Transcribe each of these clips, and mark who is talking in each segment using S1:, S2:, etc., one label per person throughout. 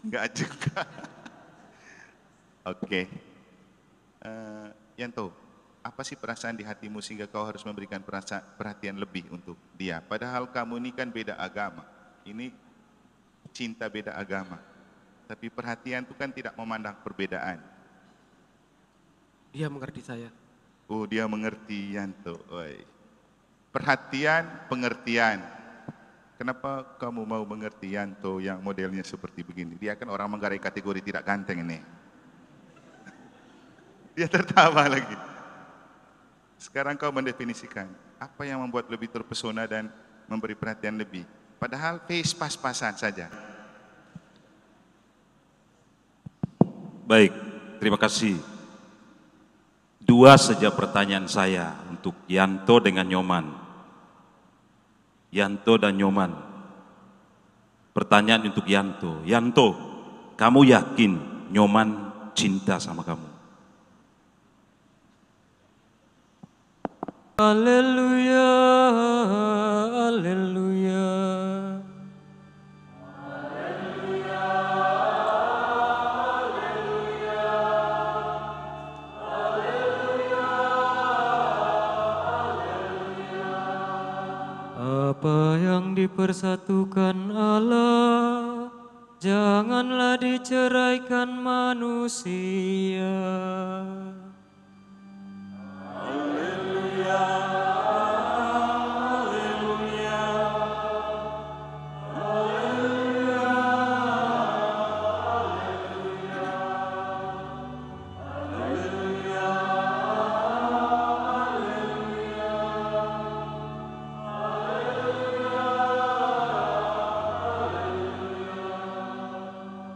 S1: Enggak juga. Oke. Yanto, apa sih perasaan di hatimu sehingga kau harus memberikan perhatian lebih untuk dia? Padahal kamu ini kan beda agama. Ini cinta beda agama. Tapi perhatian itu kan tidak memandang perbedaan.
S2: Dia mengerti saya.
S1: Oh, dia mengerti, Yanto. Oi. Perhatian, pengertian. Kenapa kamu mau mengerti Yanto yang modelnya seperti begini? Dia kan orang Manggarai kategori tidak ganteng ini. Dia tertawa lagi. Sekarang kau mendefinisikan apa yang membuat lebih terpesona dan memberi perhatian lebih. Padahal face pas-pasan saja.
S3: Baik, terima kasih. Dua saja pertanyaan saya untuk Yanto dengan Nyoman. Yanto dan Nyoman. Pertanyaan untuk Yanto. Yanto, kamu yakin Nyoman cinta sama kamu?
S2: Haleluya, haleluya. Apa yang dipersatukan Allah, janganlah diceraikan manusia.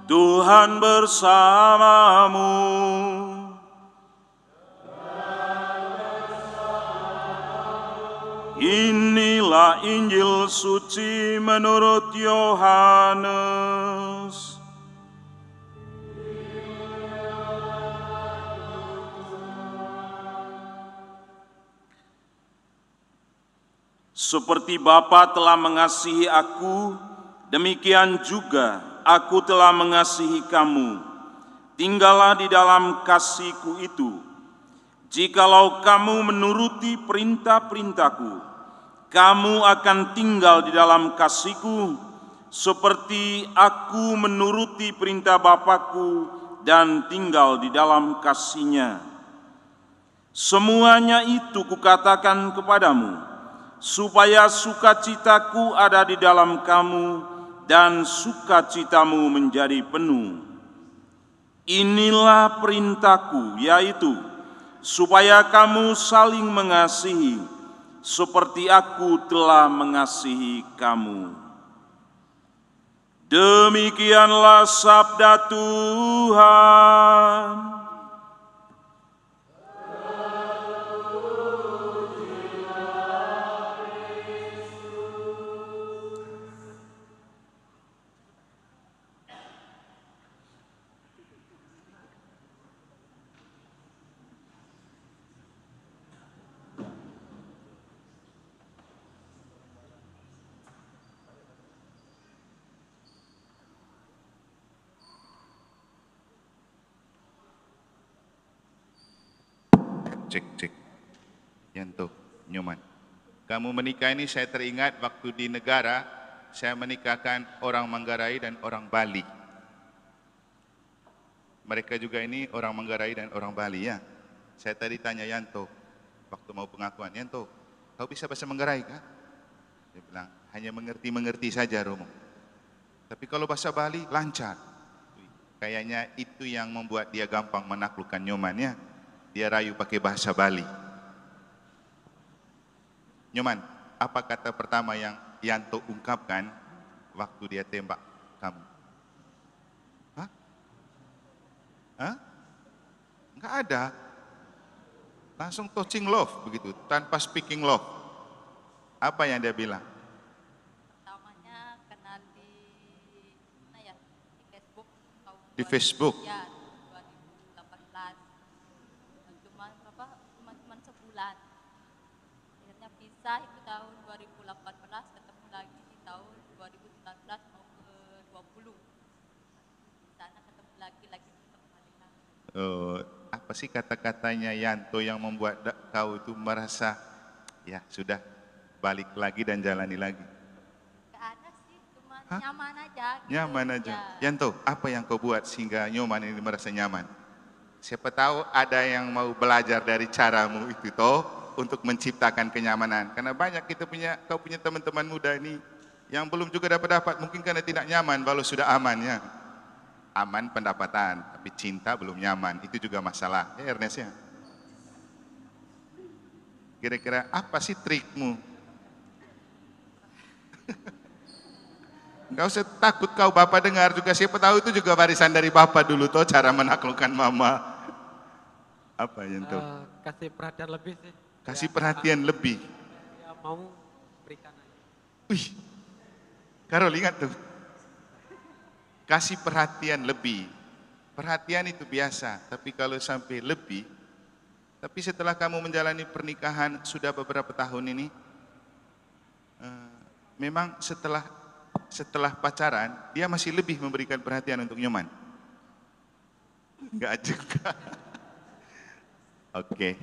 S3: Tuhan bersamamu. Inilah Injil suci menurut Yohanes. Seperti Bapa telah mengasihi aku, demikian juga aku telah mengasihi kamu. Tinggallah di dalam kasih-Ku itu. Jikalau kamu menuruti perintah-perintah-Ku, kamu akan tinggal di dalam kasih-Ku, seperti aku menuruti perintah Bapa-Ku dan tinggal di dalam kasih-Nya. Semuanya itu Kukatakan kepadamu, supaya sukacita-Ku ada di dalam kamu dan sukacitamu menjadi penuh. Inilah perintah-Ku, yaitu supaya kamu saling mengasihi, seperti Aku telah mengasihi kamu. Demikianlah sabda Tuhan.
S1: Cek. Yanto, Nyoman. Kamu menikah ini saya teringat waktu di negara, saya menikahkan orang Manggarai dan orang Bali. Mereka juga ini orang Manggarai dan orang Bali ya. Saya tadi tanya Yanto, waktu mau pengakuan, Yanto, kau bisa bahasa Manggarai kah? Dia bilang, hanya mengerti-mengerti saja Romo. Tapi kalau bahasa Bali, lancar. Kayaknya itu yang membuat dia gampang menaklukkan Nyoman ya. Dia rayu pakai bahasa Bali. Nyoman, apa kata pertama yang Yanto ungkapkan waktu dia tembak kamu? Hah? Hah? Enggak ada. Langsung touching love begitu, tanpa speaking love. Apa yang dia bilang?
S4: Pertamanya kenal di mana ya? Di Facebook tahun
S1: Di Facebook?
S4: Ya, 2018. Cuma berapa? Cuma sebulan. Akhirnya pisah itu tahun 2018, ketemu lagi di tahun 2019 mau ke 20.
S1: Apa sih kata-katanya Yanto yang membuat kau itu merasa, ya sudah, balik lagi dan jalani lagi?
S4: Gak ada sih, cuma
S1: Hah?
S4: nyaman aja gitu.
S1: Nyaman aja.
S4: Ya.
S1: Yanto, apa yang kau buat sehingga Nyoman ini merasa nyaman? Siapa tahu ada yang mau belajar dari caramu itu toh untuk menciptakan kenyamanan. Karena banyak kau punya teman-teman muda ini yang belum juga dapat, mungkin karena tidak nyaman walau sudah aman ya. Aman pendapatan, tapi cinta belum nyaman, itu juga masalah. Ya Ernest ya. Kira-kira apa sih trikmu? Gak usah takut kau Bapak dengar juga, siapa tahu itu juga warisan dari Bapak dulu toh cara menaklukkan mama. Apa yang tuh?
S5: Kasih perhatian lebih sih.
S1: Kasih perhatian lebih.
S5: Ya mau berikan aja.
S1: Wih, Karol ingat tuh. Kasih perhatian lebih. Perhatian itu biasa, tapi kalau sampai lebih, tapi setelah kamu menjalani pernikahan sudah beberapa tahun ini, memang setelah pacaran, dia masih lebih memberikan perhatian untuk Nyoman. Enggak juga. Oke.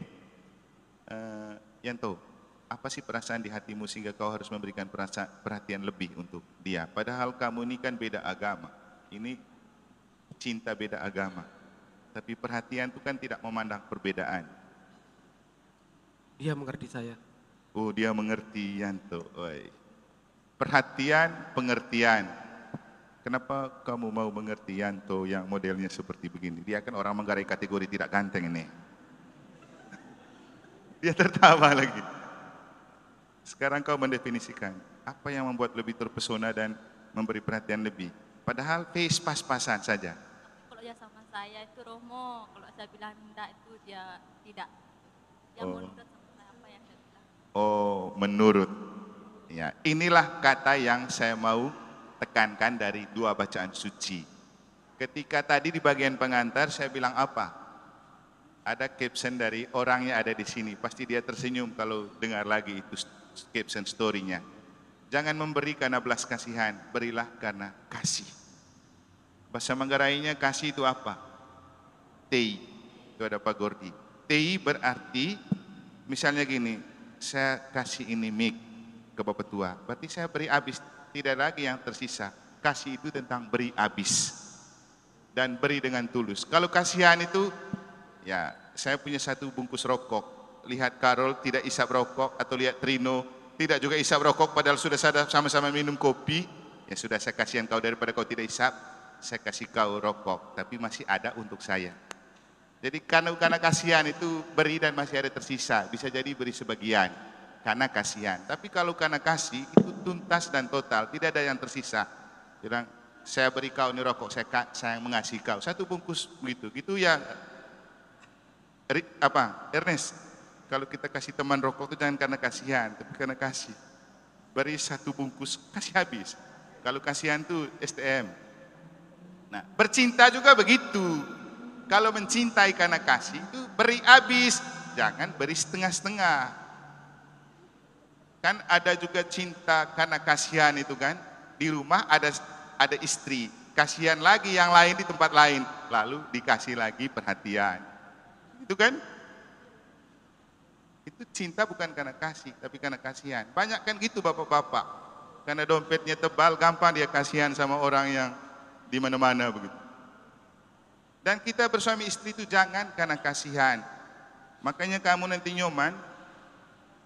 S1: Yanto, apa sih perasaan di hatimu sehingga kau harus memberikan perhatian lebih untuk dia? Padahal kamu ini kan beda agama. Ini cinta beda agama. Tapi perhatian itu kan tidak memandang perbedaan.
S5: Dia mengerti saya.
S1: Oh, dia mengerti Yanto. Oi. Perhatian, pengertian. Kenapa kamu mau mengerti Yanto yang modelnya seperti begini? Dia kan orang Manggarai kategori tidak ganteng ini. Dia tertawa lagi. Sekarang kau mendefinisikan apa yang membuat lebih terpesona dan memberi perhatian lebih. Padahal face pas-pasan saja.
S4: Kalau dia sama saya itu Romo, kalau saya bilang enggak itu dia tidak. Dia menurut sama saya apa yang saya bilang.
S1: Oh, menurut. Ya, inilah kata yang saya mau tekankan dari dua bacaan suci. Ketika tadi di bagian pengantar saya bilang apa? Ada caption dari orangnya ada di sini. Pasti dia tersenyum kalau dengar lagi itu caption story-nya. Jangan memberi karena belas kasihan, berilah karena kasih. Bahasa Manggarainya kasih itu apa? Tei, itu ada Pak Gordi. Tei berarti, misalnya gini, saya kasih ini mic ke Bapak Tua, berarti saya beri habis, tidak lagi yang tersisa. Kasih itu tentang beri habis. Dan beri dengan tulus. Kalau kasihan itu, ya saya punya satu bungkus rokok, lihat Karol tidak isap rokok, atau lihat Trino tidak juga isap rokok padahal sudah sama-sama minum kopi, ya sudah saya kasihan kau daripada kau tidak isap, saya kasih kau rokok, tapi masih ada untuk saya. Jadi karena kasihan itu beri dan masih ada tersisa, bisa jadi beri sebagian karena kasihan. Tapi kalau karena kasih itu tuntas dan total, tidak ada yang tersisa. Bilang saya beri kau ini rokok, saya mengasihi kau satu bungkus begitu, gitu ya. Ernest? Kalau kita kasih teman rokok itu jangan karena kasihan, tapi karena kasih. Beri satu bungkus, kasih habis. Kalau kasihan itu STM. Nah, bercinta juga begitu. Kalau mencintai karena kasih itu beri habis, jangan beri setengah-setengah. Kan ada juga cinta karena kasihan itu kan. Di rumah ada istri, kasihan lagi yang lain di tempat lain, lalu dikasih lagi perhatian. Itu kan? Itu cinta bukan karena kasih, tapi karena kasihan. Banyak kan gitu bapak-bapak. Karena dompetnya tebal, gampang dia kasihan sama orang yang di mana-mana begitu. Dan kita bersuami istri itu jangan karena kasihan. Makanya kamu nanti Nyoman,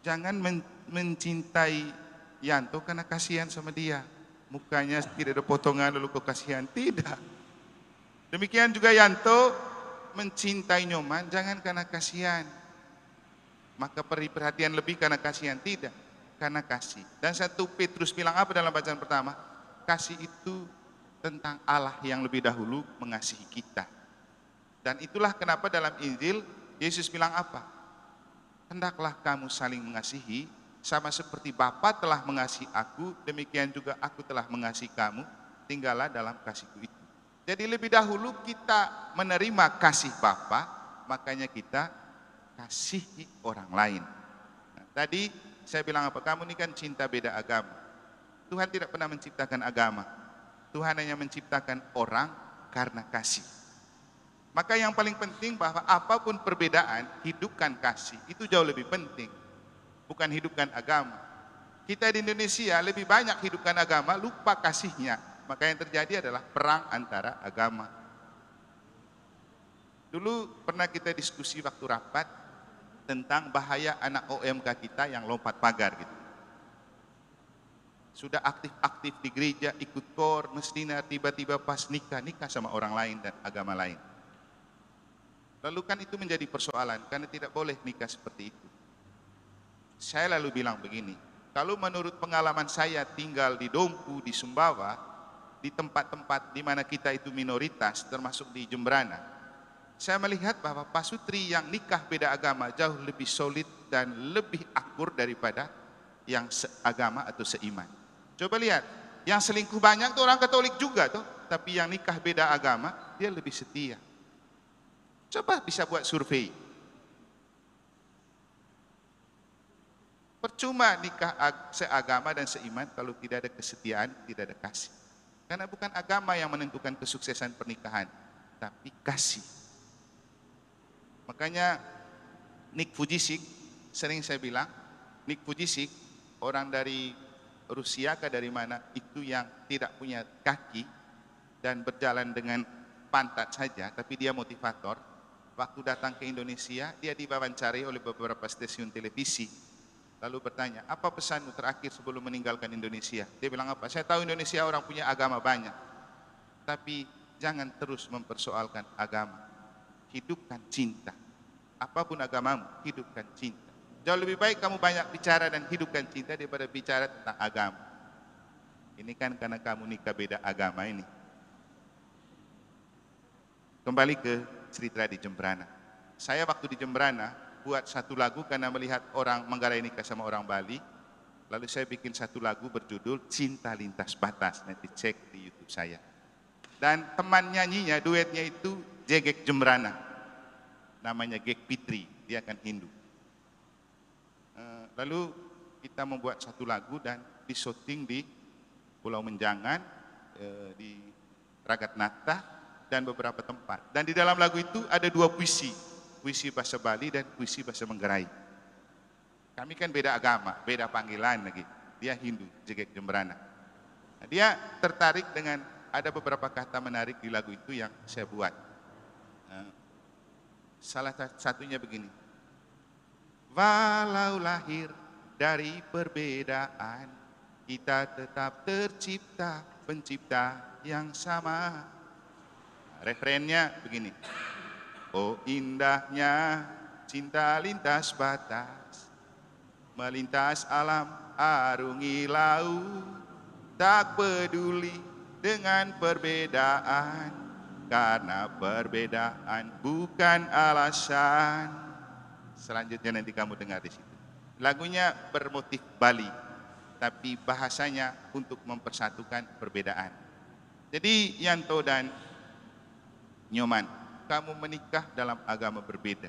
S1: jangan mencintai Yanto karena kasihan sama dia. Mukanya tidak ada potongan lalu kau kasihan. Tidak. Demikian juga Yanto mencintai Nyoman, jangan karena kasihan. Maka beri perhatian lebih karena kasihan, tidak, karena kasih. Dan 1 Petrus bilang apa dalam bacaan pertama? Kasih itu tentang Allah yang lebih dahulu mengasihi kita. Dan itulah kenapa dalam Injil Yesus bilang apa? Hendaklah kamu saling mengasihi, sama seperti Bapa telah mengasihi aku, demikian juga aku telah mengasihi kamu, tinggallah dalam kasihku itu. Jadi lebih dahulu kita menerima kasih Bapa, makanya kita kasihi orang lain. Nah, tadi saya bilang apa? Kamu ini kan cinta beda agama. Tuhan tidak pernah menciptakan agama. Tuhan hanya menciptakan orang karena kasih. Maka yang paling penting bahwa apapun perbedaan, hidupkan kasih. Itu jauh lebih penting. Bukan hidupkan agama. Kita di Indonesia lebih banyak hidupkan agama, lupa kasihnya. Maka yang terjadi adalah perang antara agama. Dulu pernah kita diskusi waktu rapat tentang bahaya anak OMK kita yang lompat pagar gitu. Sudah aktif-aktif di gereja, ikut kor, mestina, tiba-tiba pas nikah sama orang lain dan agama lain. Lalu kan itu menjadi persoalan, karena tidak boleh nikah seperti itu. Saya lalu bilang begini, kalau menurut pengalaman saya tinggal di Dompu, di Sumbawa, di tempat-tempat di mana kita itu minoritas, termasuk di Jemberana, saya melihat bahwa pasutri yang nikah beda agama jauh lebih solid dan lebih akur daripada yang seagama atau seiman. Coba lihat, yang selingkuh banyak tuh orang Katolik juga tuh, tapi yang nikah beda agama, dia lebih setia. Coba bisa buat survei. Percuma nikah seagama dan seiman kalau tidak ada kesetiaan, tidak ada kasih. Karena bukan agama yang menentukan kesuksesan pernikahan, tapi kasih. Makanya Nick Vujicic, sering saya bilang, Nick Vujicic, orang dari Rusia ke dari mana, itu yang tidak punya kaki dan berjalan dengan pantat saja, tapi dia motivator. Waktu datang ke Indonesia, dia diwawancari oleh beberapa stasiun televisi. Lalu bertanya, apa pesanmu terakhir sebelum meninggalkan Indonesia? Dia bilang apa? Saya tahu Indonesia orang punya agama banyak. Tapi jangan terus mempersoalkan agama. Hidupkan cinta. Apapun agamamu, hidupkan cinta. Jauh lebih baik kamu banyak bicara dan hidupkan cinta daripada bicara tentang agama. Ini kan karena kamu nikah beda agama ini. Kembali ke cerita di Jemberana. Saya waktu di Jemberana buat satu lagu karena melihat orang Manggarai nikah sama orang Bali. Lalu saya bikin satu lagu berjudul Cinta Lintas Batas. Nanti cek di YouTube saya. Dan teman nyanyinya, duetnya itu Jegek Jemberana. Namanya Gek Pitri, dia kan Hindu. Lalu kita membuat satu lagu dan disyuting di Pulau Menjangan, di Ragatnata, dan beberapa tempat. Dan di dalam lagu itu ada dua puisi. Puisi bahasa Bali dan puisi bahasa Manggarai. Kami kan beda agama, beda panggilan lagi. Dia Hindu, Jegek Jemberana. Nah, dia tertarik dengan ada beberapa kata menarik di lagu itu yang saya buat. Salah satunya begini. Walau lahir dari perbedaan, kita tetap tercipta pencipta yang sama. Referennya begini. Oh indahnya cinta lintas batas, melintas alam arungi laut, tak peduli dengan perbedaan, karena perbedaan bukan alasan. Selanjutnya nanti kamu dengar di situ. Lagunya bermotif Bali, tapi bahasanya untuk mempersatukan perbedaan. Jadi Yanto dan Nyoman, kamu menikah dalam agama berbeda.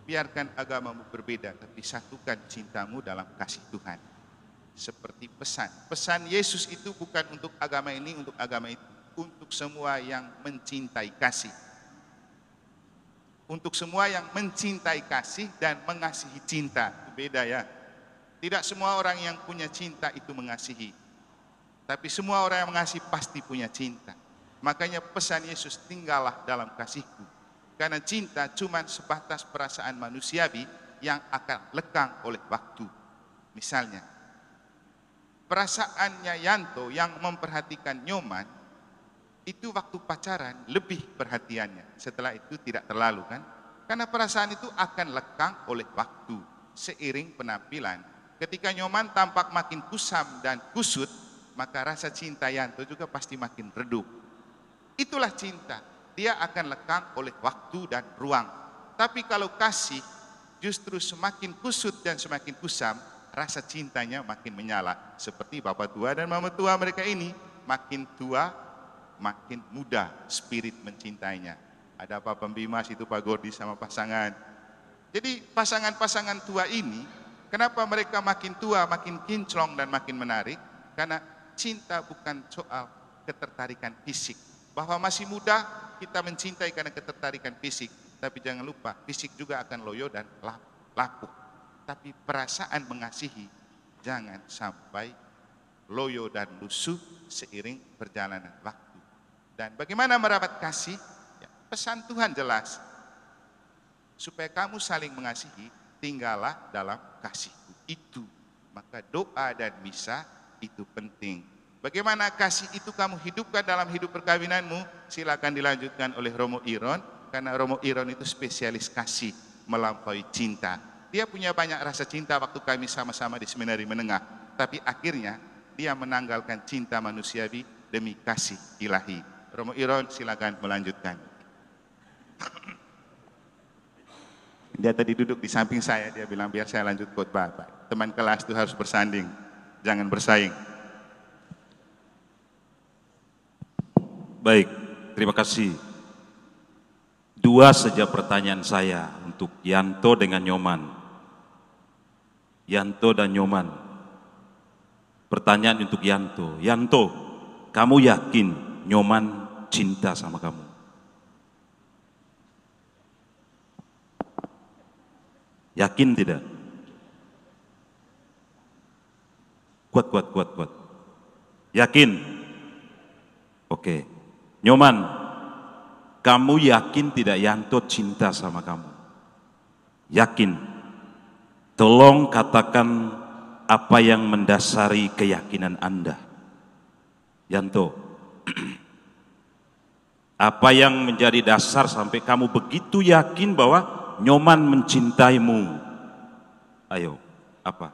S1: Biarkan agamamu berbeda, tapi satukan cintamu dalam kasih Tuhan. Seperti pesan. Pesan Yesus itu bukan untuk agama ini, untuk agama itu. Untuk semua yang mencintai kasih. Untuk semua yang mencintai kasih dan mengasihi cinta. Itu beda ya. Tidak semua orang yang punya cinta itu mengasihi. Tapi semua orang yang mengasihi pasti punya cinta. Makanya pesan Yesus, tinggallah dalam kasihku. Karena cinta cuma sebatas perasaan manusiawi yang akan lekang oleh waktu. Misalnya, perasaannya Yanto yang memperhatikan Nyoman, itu waktu pacaran lebih perhatiannya. Setelah itu tidak terlalu kan. Karena perasaan itu akan lekang oleh waktu. Seiring penampilan. Ketika Nyoman tampak makin kusam dan kusut, maka rasa cinta Yanto juga pasti makin redup. Itulah cinta, dia akan lekang oleh waktu dan ruang. Tapi kalau kasih, justru semakin kusut dan semakin kusam, rasa cintanya makin menyala. Seperti bapak tua dan mama tua mereka ini, makin tua, makin muda spirit mencintainya. Ada Pak Pembimas itu Pak Gordi sama pasangan. Jadi pasangan-pasangan tua ini, kenapa mereka makin tua, makin kinclong dan makin menarik? Karena cinta bukan soal ketertarikan fisik, Bahwa masih muda kita mencintai karena ketertarikan fisik, tapi jangan lupa fisik juga akan loyo dan lapuk. Tapi perasaan mengasihi jangan sampai loyo dan lusuh seiring perjalanan waktu. Dan bagaimana merawat kasih? Ya, pesan Tuhan jelas. Supaya kamu saling mengasihi, tinggallah dalam kasihku. Itu. Maka doa dan misa itu penting. Bagaimana kasih itu kamu hidupkan dalam hidup perkawinanmu? Silakan dilanjutkan oleh Romo Iron. Karena Romo Iron itu spesialis kasih melampaui cinta. Dia punya banyak rasa cinta waktu kami sama-sama di seminari menengah. Tapi akhirnya dia menanggalkan cinta manusiawi demi kasih ilahi. Romo Iron silakan melanjutkan. Dia tadi duduk di samping saya, dia bilang biar saya lanjut khotbah. Teman kelas itu harus bersanding, jangan bersaing.
S3: Baik, terima kasih. Dua saja pertanyaan saya untuk Yanto dengan Nyoman. Yanto dan Nyoman. Pertanyaan untuk Yanto. Yanto, kamu yakin Nyoman cinta sama kamu? Yakin tidak? Kuat. Yakin? Oke. Nyoman, kamu yakin tidak Yanto cinta sama kamu? Yakin? Tolong katakan apa yang mendasari keyakinan Anda. Yanto, apa yang menjadi dasar sampai kamu begitu yakin bahwa Nyoman mencintaimu? Ayo, apa?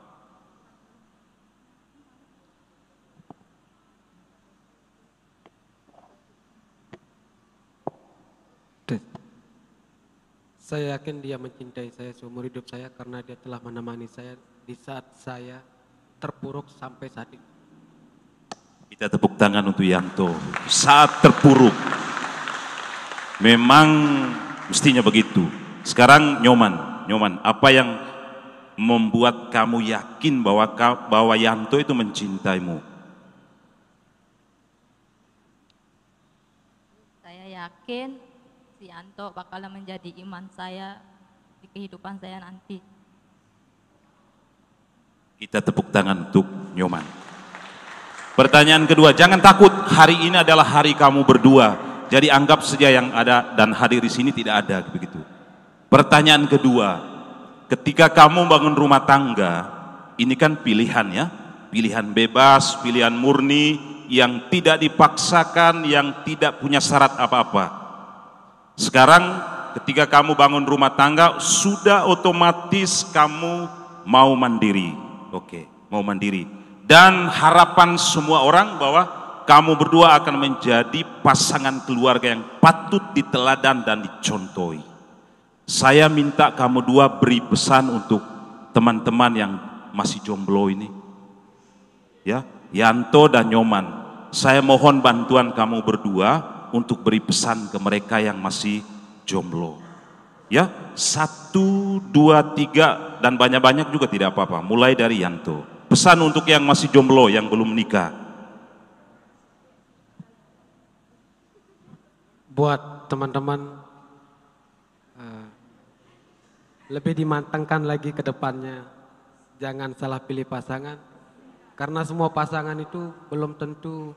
S5: Saya yakin dia mencintai saya seumur hidup saya karena dia telah menemani saya di saat saya terpuruk sampai saat ini.
S3: Kita tepuk tangan untuk Yanto. Saat terpuruk, memang mestinya begitu. Sekarang Nyoman, apa yang membuat kamu yakin bahwa Yanto itu mencintaimu?
S4: Saya yakin si Yanto bakalan menjadi iman saya di kehidupan saya nanti.
S3: Kita tepuk tangan untuk Nyoman. Pertanyaan kedua, jangan takut, hari ini adalah hari kamu berdua. Jadi anggap saja yang ada dan hadir di sini tidak ada begitu. Pertanyaan kedua, ketika kamu bangun rumah tangga, ini kan pilihan ya, pilihan bebas, pilihan murni, yang tidak dipaksakan, yang tidak punya syarat apa-apa. Sekarang ketika kamu bangun rumah tangga, sudah otomatis kamu mau mandiri. Oke, mau mandiri. Dan harapan semua orang bahwa kamu berdua akan menjadi pasangan keluarga yang patut diteladan dan dicontohi. Saya minta kamu dua beri pesan untuk teman-teman yang masih jomblo ini. Ya, Yanto dan Nyoman, saya mohon bantuan kamu berdua untuk beri pesan ke mereka yang masih jomblo. Ya, 1, 2, 3 dan banyak-banyak juga tidak apa-apa. Mulai dari Yanto. Pesan untuk yang masih jomblo, yang belum menikah.
S5: Buat teman-teman, lebih dimantangkan lagi ke depannya. Jangan salah pilih pasangan. Karena semua pasangan itu belum tentu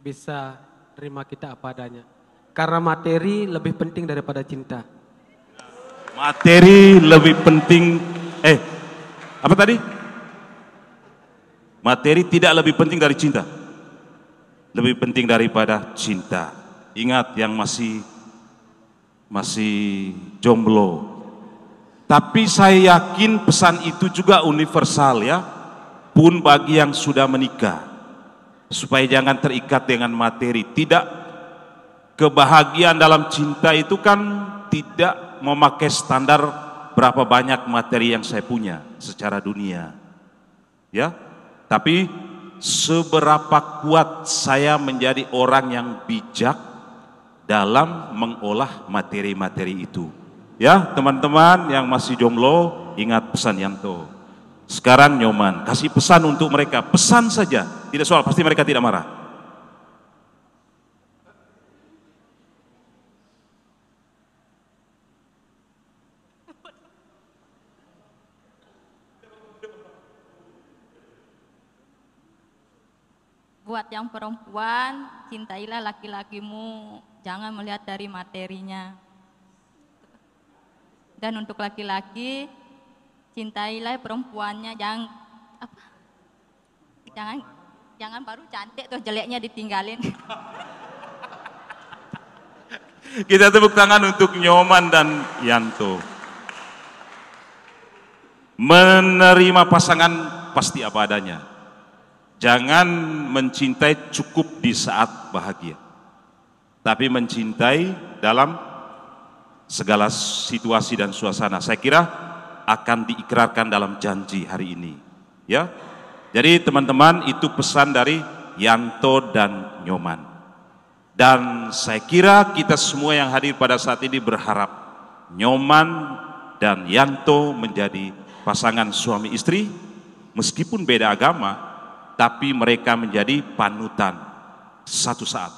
S5: bisa terima kita apa adanya. Karena materi lebih penting daripada cinta.
S3: Materi lebih penting, apa tadi? Materi tidak lebih penting dari cinta. Lebih penting daripada cinta. Ingat yang masih jomblo. Tapi saya yakin pesan itu juga universal ya, pun bagi yang sudah menikah. Supaya jangan terikat dengan materi. Tidak, kebahagiaan dalam cinta itu kan tidak memakai standar berapa banyak materi yang saya punya secara dunia. Ya, tapi seberapa kuat saya menjadi orang yang bijak dalam mengolah materi-materi itu. Ya, teman-teman yang masih jomblo, ingat pesan Yanto. Sekarang Nyoman, kasih pesan untuk mereka, pesan saja, tidak soal, pasti mereka tidak marah.
S4: buat yang perempuan, cintailah laki-lakimu, jangan melihat dari materinya. Dan untuk laki-laki, cintailah perempuannya, jangan baru cantik terus jeleknya ditinggalin.
S3: Kita tepuk tangan untuk Nyoman dan Yanto. Menerima pasangan pasti apa adanya. Jangan mencintai cukup di saat bahagia, tapi mencintai dalam segala situasi dan suasana. Saya kira akan diikrarkan dalam janji hari ini, ya. Jadi teman-teman, itu pesan dari Yanto dan Nyoman. Dan saya kira kita semua yang hadir pada saat ini berharap Nyoman dan Yanto menjadi pasangan suami istri, meskipun beda agama, tapi mereka menjadi panutan satu saat.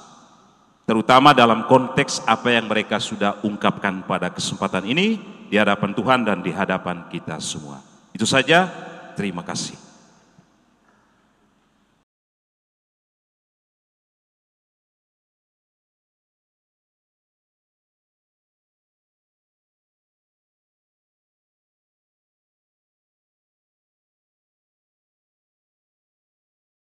S3: Terutama dalam konteks apa yang mereka sudah ungkapkan pada kesempatan ini di hadapan Tuhan dan di hadapan kita semua. Itu saja, terima kasih.